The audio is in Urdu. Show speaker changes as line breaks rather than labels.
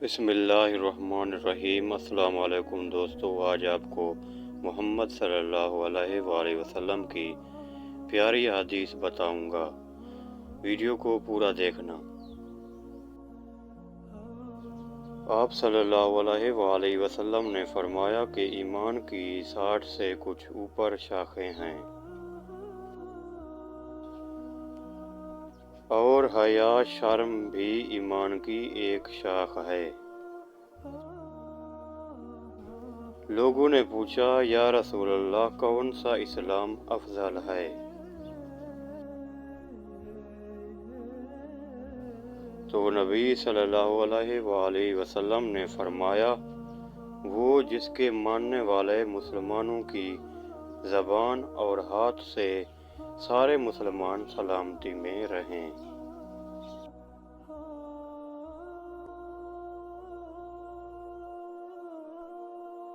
بسم اللہ الرحمن الرحیم۔ السلام علیکم دوستو، آج آپ کو محمد صلی اللہ علیہ وآلہ وسلم کی پیاری حدیث بتاؤں گا، ویڈیو کو پورا دیکھنا۔ آپ صلی اللہ علیہ وآلہ وسلم نے فرمایا کہ ایمان کی 60 سے کچھ اوپر شاخیں ہیں، اور حیا شرم بھی ایمان کی ایک شاخ ہے۔ لوگوں نے پوچھا، یا رسول اللہ، کون سا اسلام افضل ہے؟ تو نبی صلی اللہ علیہ وآلہ وسلم نے فرمایا، وہ جس کے ماننے والے مسلمانوں کی زبان اور ہاتھ سے سارے مسلمان سلامتی میں رہیں۔